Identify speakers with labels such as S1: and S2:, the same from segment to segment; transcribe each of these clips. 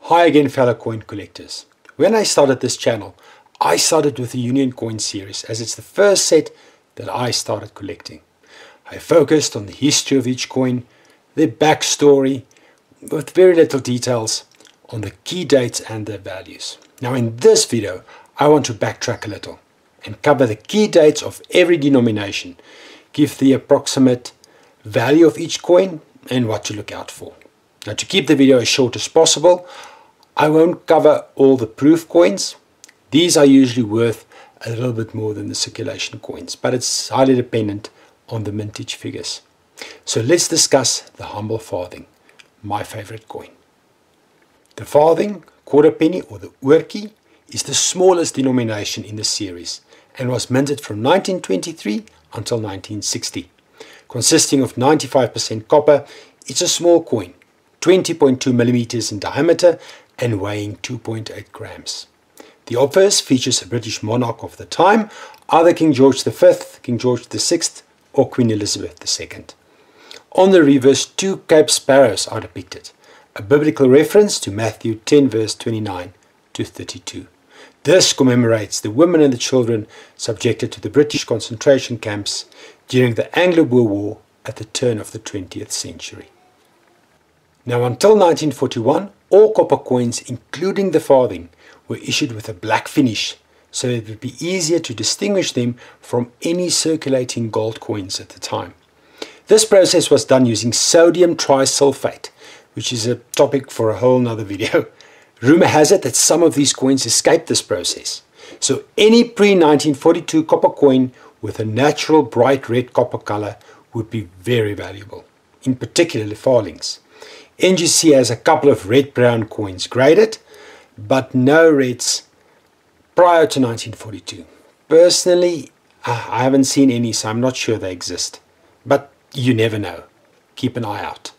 S1: Hi again, fellow coin collectors. When I started this channel, I started with the Union Coin series as it's the first set that I started collecting. I focused on the history of each coin, their backstory, with very little details on the key dates and their values. Now in this video, I want to backtrack a little and cover the key dates of every denomination, give the approximate value of each coin and what to look out for. Now to keep the video as short as possible, I won't cover all the proof coins. These are usually worth a little bit more than the circulation coins, but it's highly dependent on the mintage figures. So let's discuss the humble farthing, my favorite coin. The farthing, quarter penny or the oortjie is the smallest denomination in the series and was minted from 1923 until 1960. Consisting of 95% copper, it's a small coin, 20.2 millimeters in diameter and weighing 2.8 grams. The obverse features a British monarch of the time, either King George V, King George VI or Queen Elizabeth II. On the reverse, two Cape sparrows are depicted, a biblical reference to Matthew 10 verse 29 to 32. This commemorates the women and the children subjected to the British concentration camps during the Anglo-Boer War at the turn of the 20th century. Now until 1941, all copper coins, including the farthing, were issued with a black finish so it would be easier to distinguish them from any circulating gold coins at the time. This process was done using sodium trisulfate, which is a topic for a whole nother video. Rumor has it that some of these coins escaped this process. So any pre-1942 copper coin with a natural bright red copper color would be very valuable, in particular the farthings. NGC has a couple of red-brown coins graded, but no reds prior to 1942. Personally, I haven't seen any, so I'm not sure they exist. But you never know. Keep an eye out.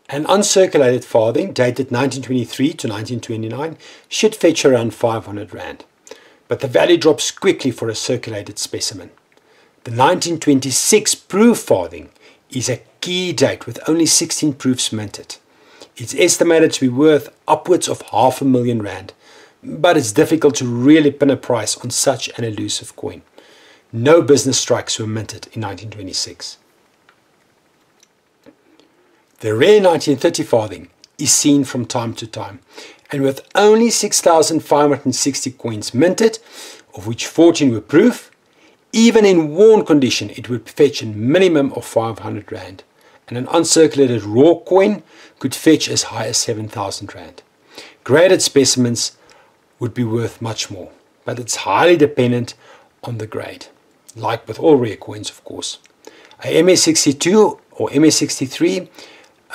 S1: An uncirculated farthing dated 1923 to 1929 should fetch around 500 rand. But the value drops quickly for a circulated specimen. The 1926 proof farthing is a key date with only 16 proofs minted. It's estimated to be worth upwards of R500,000, but it's difficult to really pin a price on such an elusive coin. No business strikes were minted in 1926. The rare 1930 farthing is seen from time to time, and with only 6,560 coins minted, of which 14 were proof, even in worn condition, it would fetch a minimum of 500 rand, and an uncirculated raw coin could fetch as high as 7,000 rand. Graded specimens would be worth much more, but it's highly dependent on the grade, like with all rare coins, of course. A MS62 or MS63,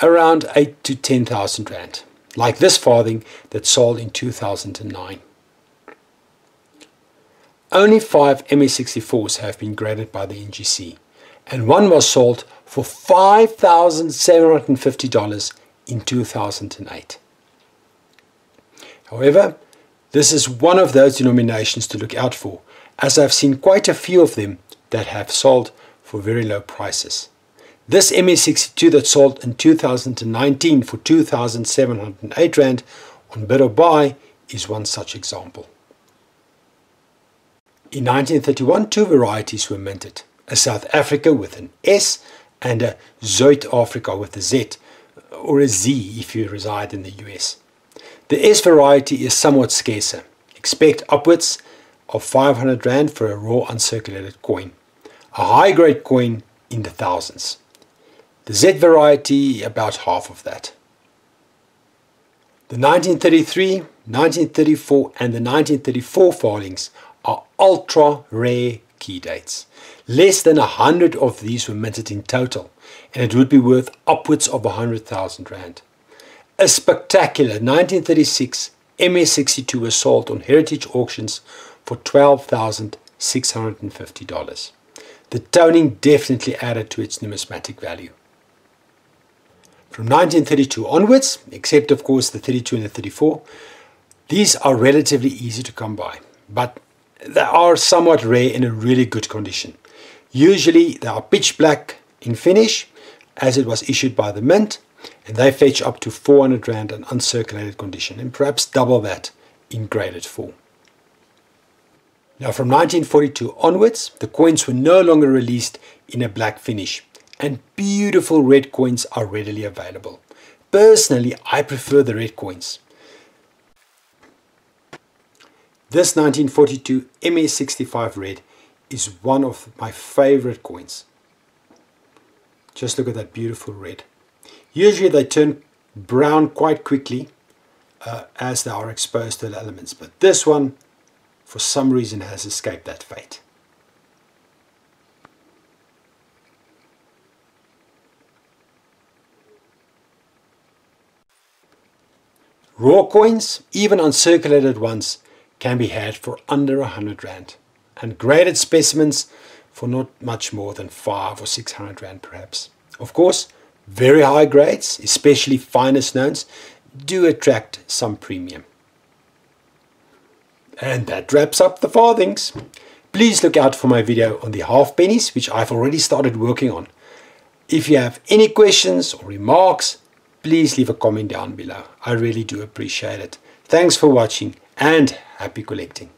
S1: around 8 to 10,000 rand, like this farthing that sold in 2009. Only 5 MS64s have been graded by the NGC, and one was sold for $5,750 in 2008. However, this is one of those denominations to look out for, as I've seen quite a few of them that have sold for very low prices. This MS62 that sold in 2019 for 2,708 rand on bid or buy is one such example. In 1931, two varieties were minted, a South Africa with an S and a Zuid-Afrika with a Z, or a Z if you reside in the US. The S variety is somewhat scarcer. Expect upwards of 500 rand for a raw uncirculated coin. A high-grade coin in the thousands. The Z variety about half of that. The 1933, 1934 and the 1934 farthings are ultra rare key dates. Less than 100 of these were minted in total, and it would be worth upwards of 100,000 rand. A spectacular 1936 MS62 was sold on heritage auctions for $12,650. The toning definitely added to its numismatic value. From 1932 onwards, except of course the 32 and the 34, these are relatively easy to come by, but they are somewhat rare in a really good condition. Usually they are pitch black in finish, as it was issued by the mint, and they fetch up to 400 Rand in uncirculated condition, and perhaps double that in graded full. Now from 1942 onwards, the coins were no longer released in a black finish, and beautiful red coins are readily available. Personally, I prefer the red coins. This 1942 MS65 red is one of my favorite coins. Just look at that beautiful red. Usually they turn brown quite quickly as they are exposed to the elements, but this one for some reason has escaped that fate. Raw coins, even uncirculated ones, can be had for under 100 Rand, and graded specimens for not much more than 500 or 600 Rand perhaps. Of course, very high grades, especially finer stones, do attract some premium. And that wraps up the farthings. Please look out for my video on the half pennies, which I've already started working on. If you have any questions or remarks, please leave a comment down below. I really do appreciate it. Thanks for watching and happy collecting.